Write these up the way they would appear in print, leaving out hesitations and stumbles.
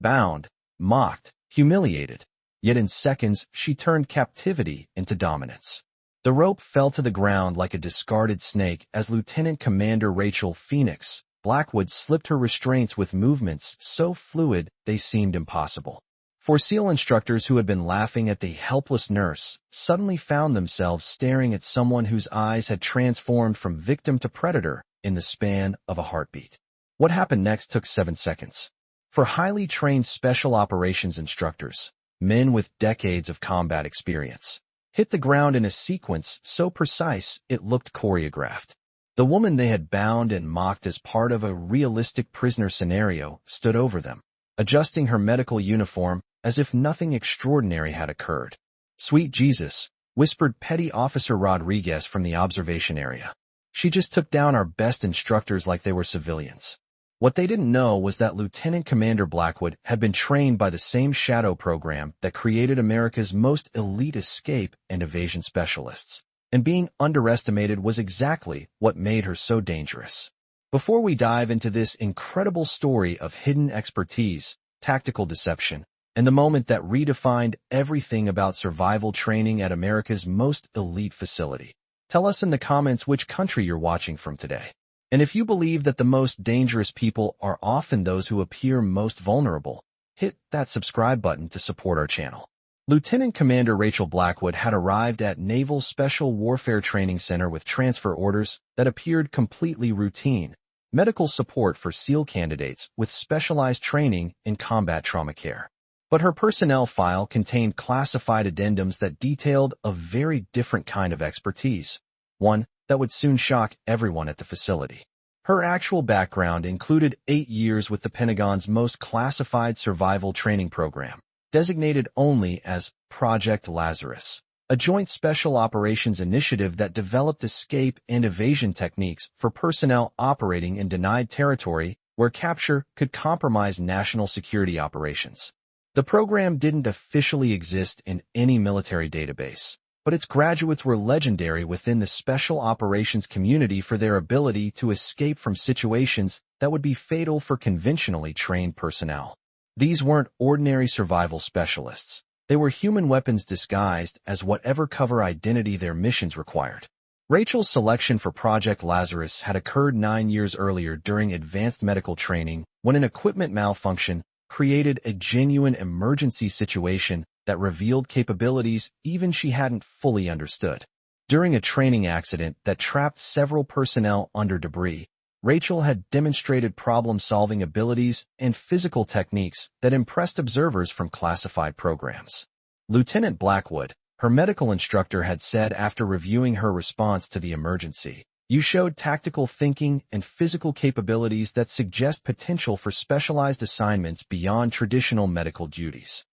bound, mocked, humiliated. Yet in seconds, she turned captivity into dominance. The rope fell to the ground like a discarded snake as Lieutenant Commander Rachel Phoenix Blackwood slipped her restraints with movements so fluid they seemed impossible. For SEAL instructors who had been laughing at the helpless nurse suddenly found themselves staring at someone whose eyes had transformed from victim to predator in the span of a heartbeat. What happened next took 7 seconds. For highly trained special operations instructors, men with decades of combat experience, hit the ground in a sequence so precise it looked choreographed. The woman they had bound and mocked as part of a realistic prisoner scenario stood over them, adjusting her medical uniform as if nothing extraordinary had occurred. "Sweet Jesus," whispered Petty Officer Rodriguez from the observation area. "She just took down our best instructors like they were civilians." What they didn't know was that Lieutenant Commander Blackwood had been trained by the same shadow program that created America's most elite escape and evasion specialists. And being underestimated was exactly what made her so dangerous. Before we dive into this incredible story of hidden expertise, tactical deception, and the moment that redefined everything about survival training at America's most elite facility, tell us in the comments which country you're watching from today. And if you believe that the most dangerous people are often those who appear most vulnerable, hit that subscribe button to support our channel. Lieutenant Commander Rachel Blackwood had arrived at Naval Special Warfare Training Center with transfer orders that appeared completely routine, medical support for SEAL candidates with specialized training in combat trauma care. But her personnel file contained classified addendums that detailed a very different kind of expertise, one that would soon shock everyone at the facility. Her actual background included 8 years with the Pentagon's most classified survival training program, designated only as Project Lazarus, a joint special operations initiative that developed escape and evasion techniques for personnel operating in denied territory where capture could compromise national security operations. The program didn't officially exist in any military database, but its graduates were legendary within the special operations community for their ability to escape from situations that would be fatal for conventionally trained personnel. These weren't ordinary survival specialists. They were human weapons disguised as whatever cover identity their missions required. Rachel's selection for Project Lazarus had occurred 9 years earlier during advanced medical training when an equipment malfunction created a genuine emergency situation that revealed capabilities even she hadn't fully understood. During a training accident that trapped several personnel under debris, Rachel had demonstrated problem-solving abilities and physical techniques that impressed observers from classified programs. Lieutenant Blackwood, her medical instructor, had said after reviewing her response to the emergency, "You showed tactical thinking and physical capabilities that suggest potential for specialized assignments beyond traditional medical duties."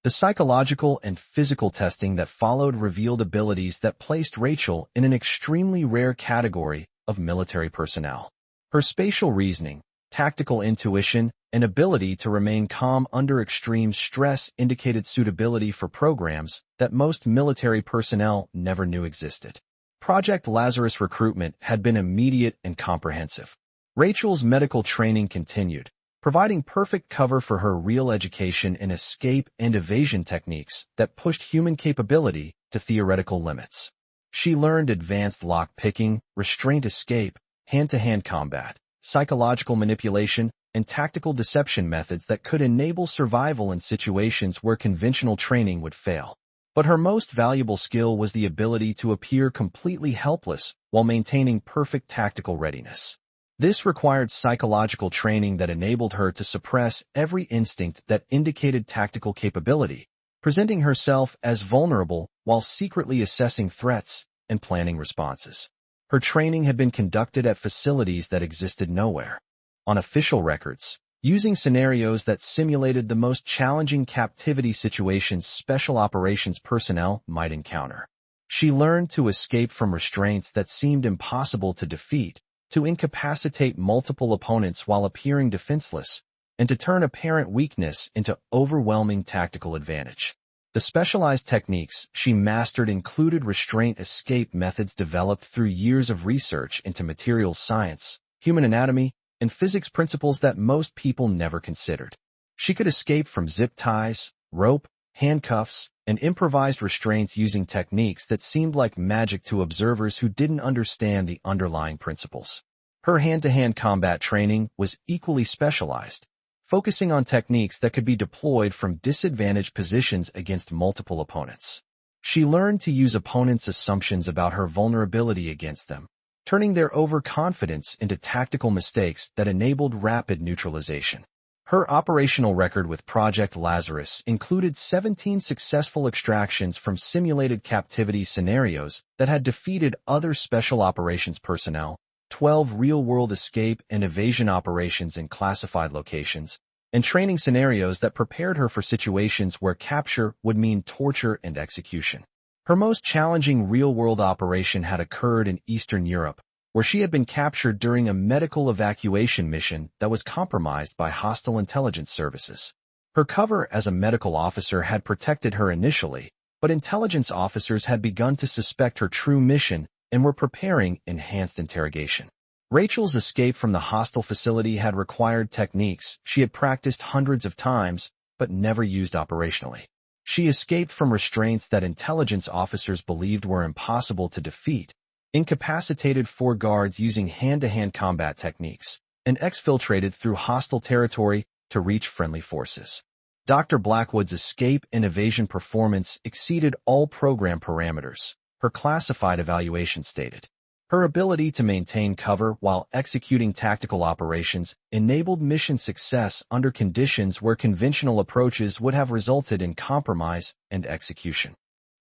The psychological and physical testing that followed revealed abilities that placed Rachel in an extremely rare category of military personnel. Her spatial reasoning, tactical intuition, and ability to remain calm under extreme stress indicated suitability for programs that most military personnel never knew existed. Project Lazarus recruitment had been immediate and comprehensive. Rachel's medical training continued, providing perfect cover for her real education in escape and evasion techniques that pushed human capability to theoretical limits. She learned advanced lock-picking, restraint escape, hand-to-hand combat, psychological manipulation, and tactical deception methods that could enable survival in situations where conventional training would fail. But her most valuable skill was the ability to appear completely helpless while maintaining perfect tactical readiness. This required psychological training that enabled her to suppress every instinct that indicated tactical capability, presenting herself as vulnerable while secretly assessing threats and planning responses. Her training had been conducted at facilities that existed nowhere, on official records, using scenarios that simulated the most challenging captivity situations special operations personnel might encounter. She learned to escape from restraints that seemed impossible to defeat, to incapacitate multiple opponents while appearing defenseless, and to turn apparent weakness into overwhelming tactical advantage. The specialized techniques she mastered included restraint escape methods developed through years of research into materials science, human anatomy, and physics principles that most people never considered. She could escape from zip ties, rope, handcuffs, and improvised restraints using techniques that seemed like magic to observers who didn't understand the underlying principles. Her hand-to-hand combat training was equally specialized, focusing on techniques that could be deployed from disadvantaged positions against multiple opponents. She learned to use opponents' assumptions about her vulnerability against them, turning their overconfidence into tactical mistakes that enabled rapid neutralization. Her operational record with Project Lazarus included 17 successful extractions from simulated captivity scenarios that had defeated other special operations personnel, 12 real-world escape and evasion operations in classified locations, and training scenarios that prepared her for situations where capture would mean torture and execution. Her most challenging real-world operation had occurred in Eastern Europe, where she had been captured during a medical evacuation mission that was compromised by hostile intelligence services. Her cover as a medical officer had protected her initially, but intelligence officers had begun to suspect her true mission and were preparing enhanced interrogation. Rachel's escape from the hostile facility had required techniques she had practiced hundreds of times but never used operationally. She escaped from restraints that intelligence officers believed were impossible to defeat, incapacitated 4 guards using hand-to-hand combat techniques, and exfiltrated through hostile territory to reach friendly forces. Dr. Blackwood's escape and evasion performance exceeded all program parameters, her classified evaluation stated. Her ability to maintain cover while executing tactical operations enabled mission success under conditions where conventional approaches would have resulted in compromise and execution.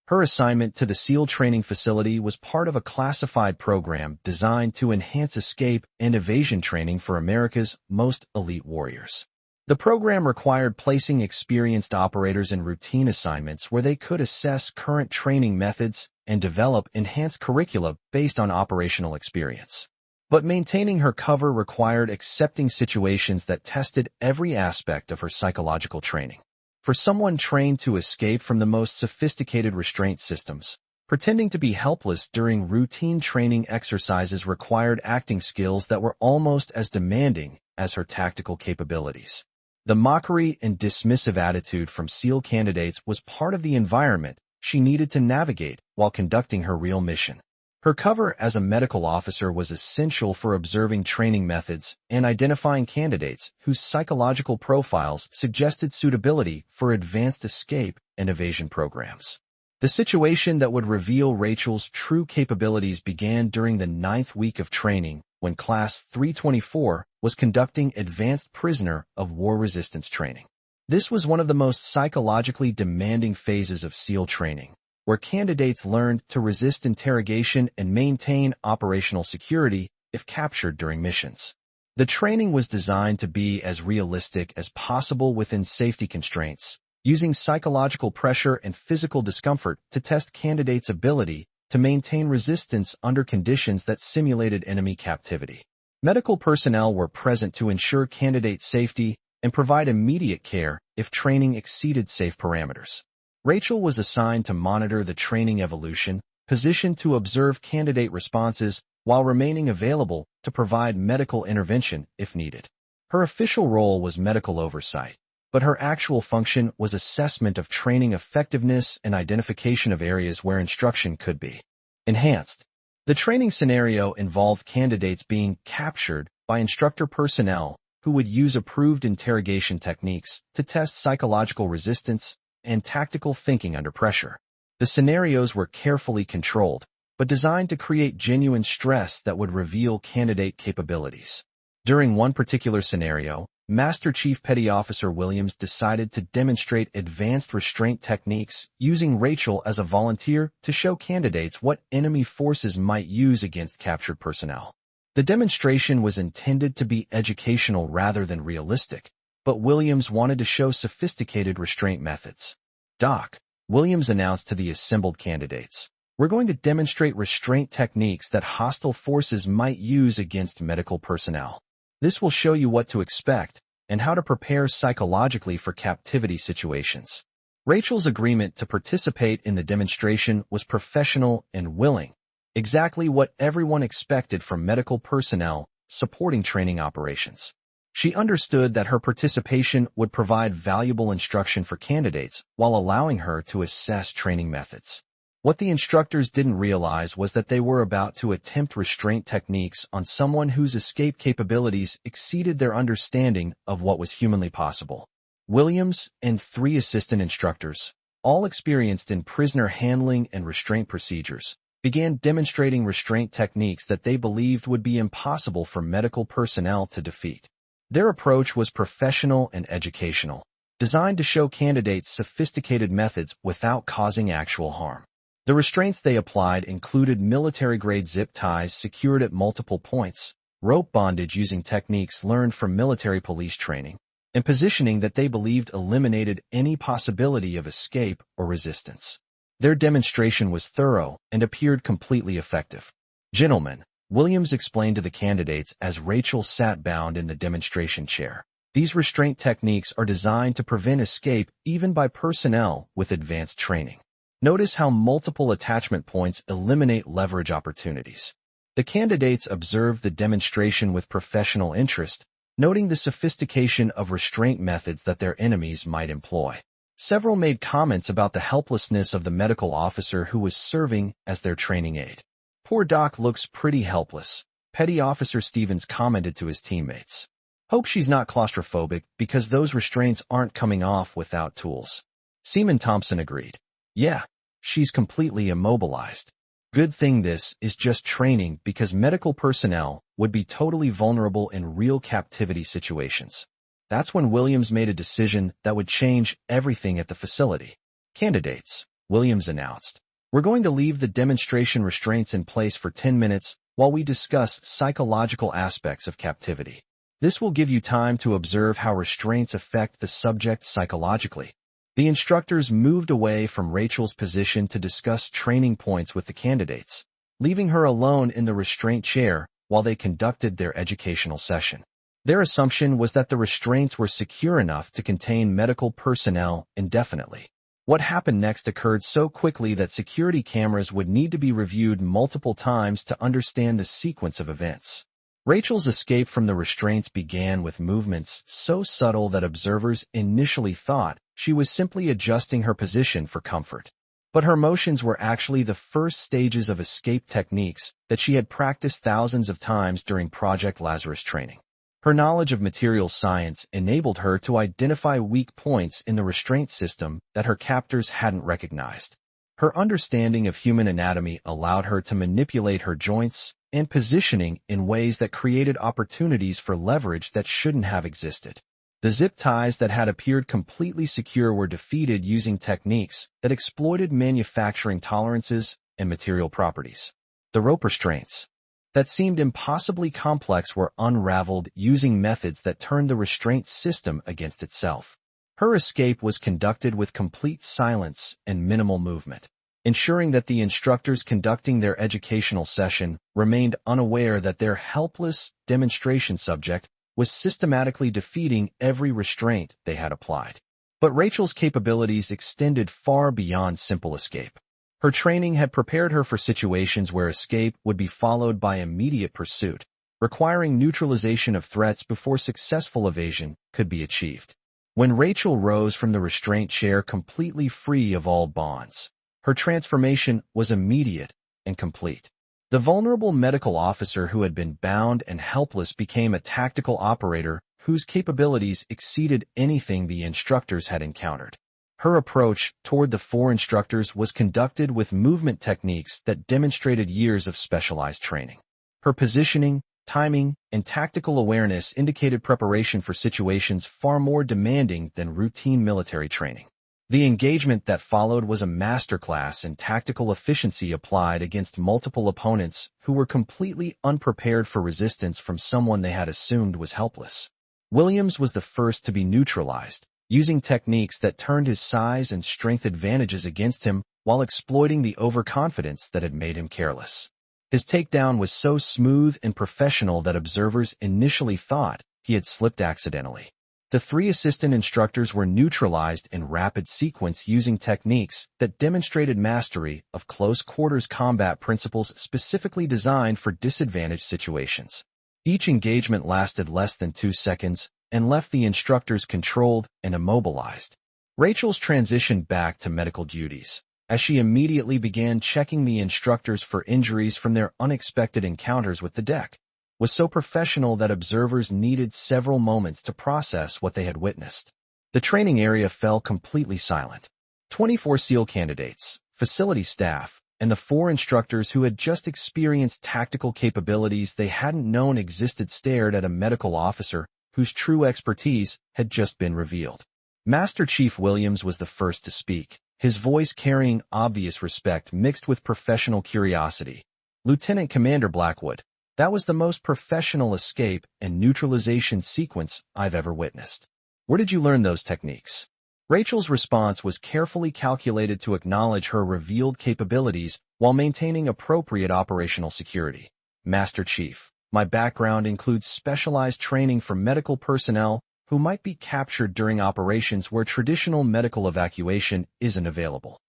Her assignment to the SEAL training facility was part of a classified program designed to enhance escape and evasion training for America's most elite warriors. The program required placing experienced operators in routine assignments where they could assess current training methods and develop enhanced curricula based on operational experience. But maintaining her cover required accepting situations that tested every aspect of her psychological training. For someone trained to escape from the most sophisticated restraint systems, pretending to be helpless during routine training exercises required acting skills that were almost as demanding as her tactical capabilities. The mockery and dismissive attitude from SEAL candidates was part of the environment she needed to navigate while conducting her real mission. Her cover as a medical officer was essential for observing training methods and identifying candidates whose psychological profiles suggested suitability for advanced escape and evasion programs. The situation that would reveal Rachel's true capabilities began during the 9th week of training when Class 324 was conducting advanced prisoner of war resistance training. This was one of the most psychologically demanding phases of SEAL training, where candidates learned to resist interrogation and maintain operational security if captured during missions. The training was designed to be as realistic as possible within safety constraints, using psychological pressure and physical discomfort to test candidates' ability to maintain resistance under conditions that simulated enemy captivity. Medical personnel were present to ensure candidate safety and provide immediate care if training exceeded safe parameters. Rachel was assigned to monitor the training evolution, positioned to observe candidate responses while remaining available to provide medical intervention if needed. Her official role was medical oversight, but her actual function was assessment of training effectiveness and identification of areas where instruction could be enhanced. The training scenario involved candidates being captured by instructor personnel who would use approved interrogation techniques to test psychological resistance and tactical thinking under pressure. The scenarios were carefully controlled, but designed to create genuine stress that would reveal candidate capabilities. During one particular scenario, Master Chief Petty Officer Williams decided to demonstrate advanced restraint techniques using Rachel as a volunteer to show candidates what enemy forces might use against captured personnel. The demonstration was intended to be educational rather than realistic, but Williams wanted to show sophisticated restraint methods. Doc, Williams announced to the assembled candidates, "We're going to demonstrate restraint techniques that hostile forces might use against medical personnel. This will show you what to expect and how to prepare psychologically for captivity situations." Rachel's agreement to participate in the demonstration was professional and willing, exactly what everyone expected from medical personnel supporting training operations. She understood that her participation would provide valuable instruction for candidates while allowing her to assess training methods. What the instructors didn't realize was that they were about to attempt restraint techniques on someone whose escape capabilities exceeded their understanding of what was humanly possible. Williams and 3 assistant instructors, all experienced in prisoner handling and restraint procedures, began demonstrating restraint techniques that they believed would be impossible for medical personnel to defeat. Their approach was professional and educational, designed to show candidates sophisticated methods without causing actual harm. The restraints they applied included military-grade zip ties secured at multiple points, rope bondage using techniques learned from military police training, and positioning that they believed eliminated any possibility of escape or resistance. Their demonstration was thorough and appeared completely effective. "Gentlemen," Williams explained to the candidates as Rachel sat bound in the demonstration chair, "these restraint techniques are designed to prevent escape even by personnel with advanced training. Notice how multiple attachment points eliminate leverage opportunities." The candidates observed the demonstration with professional interest, noting the sophistication of restraint methods that their enemies might employ. Several made comments about the helplessness of the medical officer who was serving as their training aide. "Poor Doc looks pretty helpless," Petty Officer Stevens commented to his teammates. "Hope she's not claustrophobic because those restraints aren't coming off without tools." Seaman Thompson agreed. "Yeah, she's completely immobilized. Good thing this is just training because medical personnel would be totally vulnerable in real captivity situations." That's when Williams made a decision that would change everything at the facility. "Candidates," Williams announced, "we're going to leave the demonstration restraints in place for 10 minutes while we discuss psychological aspects of captivity. This will give you time to observe how restraints affect the subject psychologically." The instructors moved away from Rachel's position to discuss training points with the candidates, leaving her alone in the restraint chair while they conducted their educational session. Their assumption was that the restraints were secure enough to contain medical personnel indefinitely. What happened next occurred so quickly that security cameras would need to be reviewed multiple times to understand the sequence of events. Rachel's escape from the restraints began with movements so subtle that observers initially thought she was simply adjusting her position for comfort. But her motions were actually the first stages of escape techniques that she had practiced thousands of times during Project Lazarus training. Her knowledge of materials science enabled her to identify weak points in the restraint system that her captors hadn't recognized. Her understanding of human anatomy allowed her to manipulate her joints and positioning in ways that created opportunities for leverage that shouldn't have existed. The zip ties that had appeared completely secure were defeated using techniques that exploited manufacturing tolerances and material properties. The rope restraints that seemed impossibly complex were unraveled using methods that turned the restraint system against itself. Her escape was conducted with complete silence and minimal movement, ensuring that the instructors conducting their educational session remained unaware that their helpless demonstration subject was systematically defeating every restraint they had applied. But Rachel's capabilities extended far beyond simple escape. Her training had prepared her for situations where escape would be followed by immediate pursuit, requiring neutralization of threats before successful evasion could be achieved. When Rachel rose from the restraint chair completely free of all bonds, her transformation was immediate and complete. The vulnerable medical officer who had been bound and helpless became a tactical operator whose capabilities exceeded anything the instructors had encountered. Her approach toward the 4 instructors was conducted with movement techniques that demonstrated years of specialized training. Her positioning, timing, and tactical awareness indicated preparation for situations far more demanding than routine military training. The engagement that followed was a masterclass in tactical efficiency applied against multiple opponents who were completely unprepared for resistance from someone they had assumed was helpless. Williams was the first to be neutralized, using techniques that turned his size and strength advantages against him while exploiting the overconfidence that had made him careless. His takedown was so smooth and professional that observers initially thought he had slipped accidentally. The 3 assistant instructors were neutralized in rapid sequence using techniques that demonstrated mastery of close-quarters combat principles specifically designed for disadvantaged situations. Each engagement lasted less than 2 seconds and left the instructors controlled and immobilized. Rachel's transitioned back to medical duties, as she immediately began checking the instructors for injuries from their unexpected encounters with the deck, was so professional that observers needed several moments to process what they had witnessed. The training area fell completely silent. 24 SEAL candidates, facility staff, and the 4 instructors who had just experienced tactical capabilities they hadn't known existed stared at a medical officer whose true expertise had just been revealed. Master Chief Williams was the first to speak, his voice carrying obvious respect mixed with professional curiosity. Lieutenant Commander Blackwood, that was the most professional escape and neutralization sequence I've ever witnessed. Where did you learn those techniques? Rachel's response was carefully calculated to acknowledge her revealed capabilities while maintaining appropriate operational security. Master Chief, my background includes specialized training for medical personnel who might be captured during operations where traditional medical evacuation isn't available.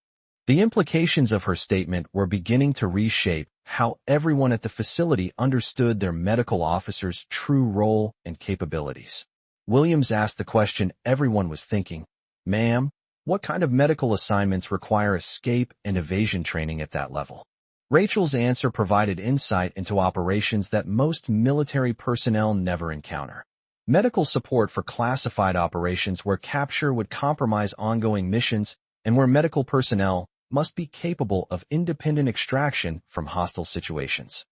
The implications of her statement were beginning to reshape how everyone at the facility understood their medical officer's true role and capabilities. Williams asked the question everyone was thinking, "Ma'am, what kind of medical assignments require escape and evasion training at that level?" Rachel's answer provided insight into operations that most military personnel never encounter. Medical support for classified operations where capture would compromise ongoing missions and where medical personnel must be capable of independent extraction from hostile situations.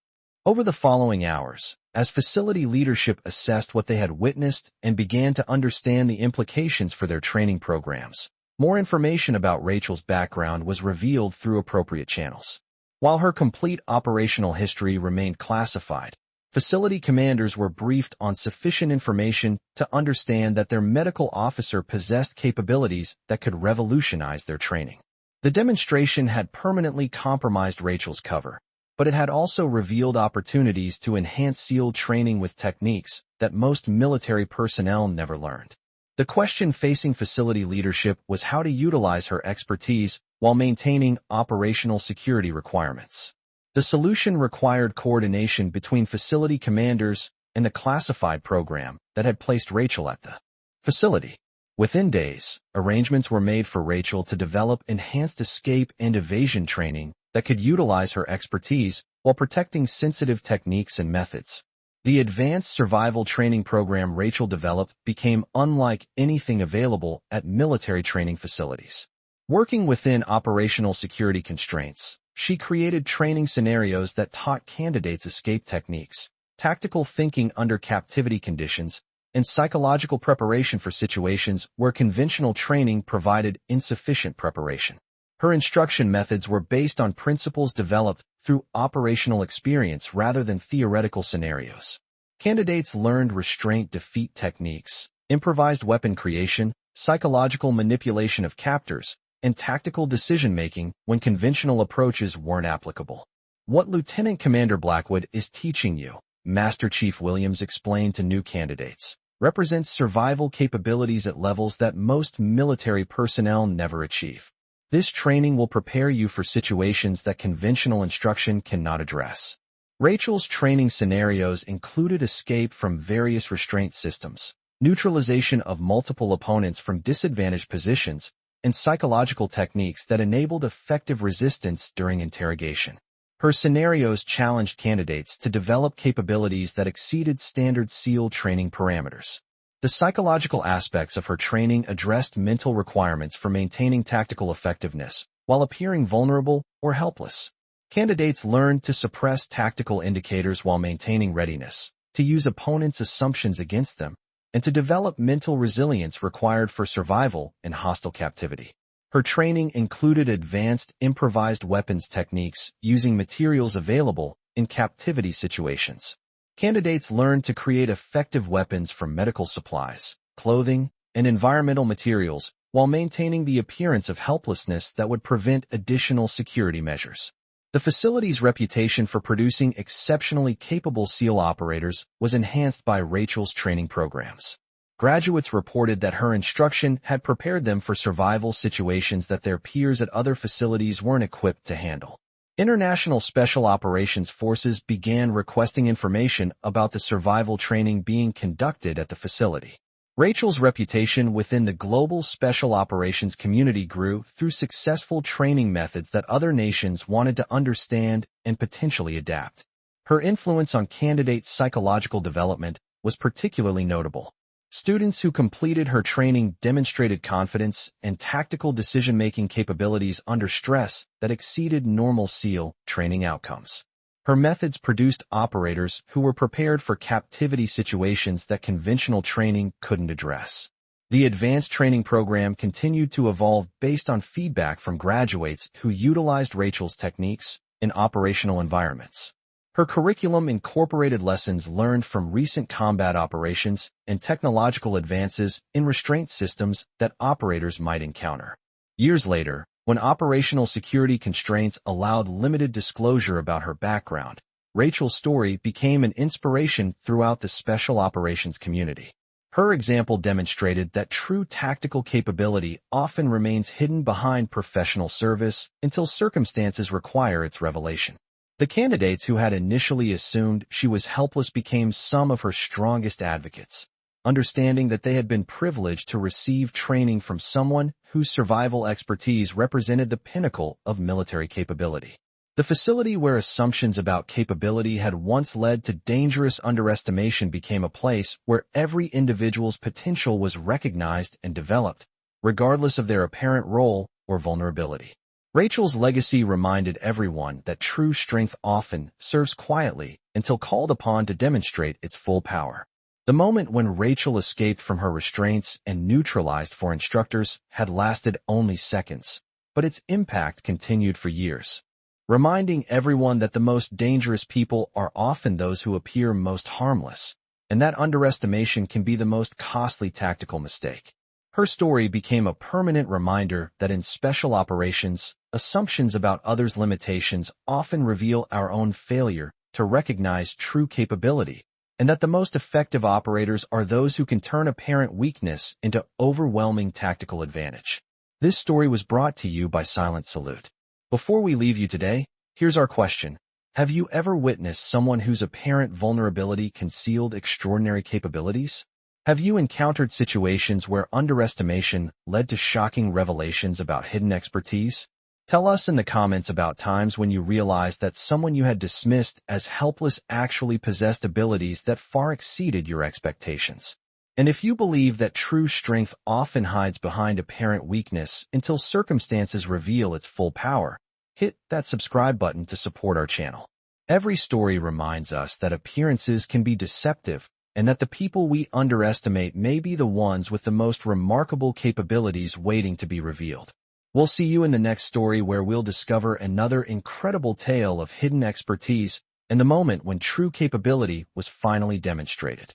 Over the following hours, as facility leadership assessed what they had witnessed and began to understand the implications for their training programs, more information about Rachel's background was revealed through appropriate channels. While her complete operational history remained classified, facility commanders were briefed on sufficient information to understand that their medical officer possessed capabilities that could revolutionize their training. The demonstration had permanently compromised Rachel's cover, but it had also revealed opportunities to enhance SEAL training with techniques that most military personnel never learned. The question facing facility leadership was how to utilize her expertise while maintaining operational security requirements. The solution required coordination between facility commanders and the classified program that had placed Rachel at the facility. Within days, arrangements were made for Rachel to develop enhanced escape and evasion training that could utilize her expertise while protecting sensitive techniques and methods. The advanced survival training program Rachel developed became unlike anything available at military training facilities. Working within operational security constraints, she created training scenarios that taught candidates escape techniques, tactical thinking under captivity conditions, and psychological preparation for situations where conventional training provided insufficient preparation. Her instruction methods were based on principles developed through operational experience rather than theoretical scenarios. Candidates learned restraint defeat techniques, improvised weapon creation, psychological manipulation of captors, and tactical decision-making when conventional approaches weren't applicable. What Lieutenant Commander Blackwood is teaching you, Master Chief Williams explained to new candidates, represents survival capabilities at levels that most military personnel never achieve. This training will prepare you for situations that conventional instruction cannot address. Rachel's training scenarios included escape from various restraint systems, neutralization of multiple opponents from disadvantaged positions, and psychological techniques that enabled effective resistance during interrogation. Her scenarios challenged candidates to develop capabilities that exceeded standard SEAL training parameters. The psychological aspects of her training addressed mental requirements for maintaining tactical effectiveness while appearing vulnerable or helpless. Candidates learned to suppress tactical indicators while maintaining readiness, to use opponents' assumptions against them, and to develop mental resilience required for survival in hostile captivity. Her training included advanced improvised weapons techniques using materials available in captivity situations. Candidates learned to create effective weapons from medical supplies, clothing, and environmental materials while maintaining the appearance of helplessness that would prevent additional security measures. The facility's reputation for producing exceptionally capable SEAL operators was enhanced by Rachel's training programs. Graduates reported that her instruction had prepared them for survival situations that their peers at other facilities weren't equipped to handle. International Special Operations Forces began requesting information about the survival training being conducted at the facility. Rachel's reputation within the global special operations community grew through successful training methods that other nations wanted to understand and potentially adapt. Her influence on candidates' psychological development was particularly notable. Students who completed her training demonstrated confidence and tactical decision-making capabilities under stress that exceeded normal SEAL training outcomes. Her methods produced operators who were prepared for captivity situations that conventional training couldn't address. The advanced training program continued to evolve based on feedback from graduates who utilized Rachel's techniques in operational environments. Her curriculum incorporated lessons learned from recent combat operations and technological advances in restraint systems that operators might encounter. Years later, when operational security constraints allowed limited disclosure about her background, Rachel's story became an inspiration throughout the special operations community. Her example demonstrated that true tactical capability often remains hidden behind professional service until circumstances require its revelation. The candidates who had initially assumed she was helpless became some of her strongest advocates, understanding that they had been privileged to receive training from someone whose survival expertise represented the pinnacle of military capability. The facility where assumptions about capability had once led to dangerous underestimation became a place where every individual's potential was recognized and developed, regardless of their apparent role or vulnerability. Rachel's legacy reminded everyone that true strength often serves quietly until called upon to demonstrate its full power. The moment when Rachel escaped from her restraints and neutralized four instructors had lasted only seconds, but its impact continued for years, reminding everyone that the most dangerous people are often those who appear most harmless, and that underestimation can be the most costly tactical mistake. Her story became a permanent reminder that in special operations, assumptions about others' limitations often reveal our own failure to recognize true capability, and that the most effective operators are those who can turn apparent weakness into overwhelming tactical advantage. This story was brought to you by Silent Salute. Before we leave you today, here's our question. Have you ever witnessed someone whose apparent vulnerability concealed extraordinary capabilities? Have you encountered situations where underestimation led to shocking revelations about hidden expertise? Tell us in the comments about times when you realized that someone you had dismissed as helpless actually possessed abilities that far exceeded your expectations. And if you believe that true strength often hides behind apparent weakness until circumstances reveal its full power, hit that subscribe button to support our channel. Every story reminds us that appearances can be deceptive, and that the people we underestimate may be the ones with the most remarkable capabilities waiting to be revealed. We'll see you in the next story where we'll discover another incredible tale of hidden expertise and the moment when true capability was finally demonstrated.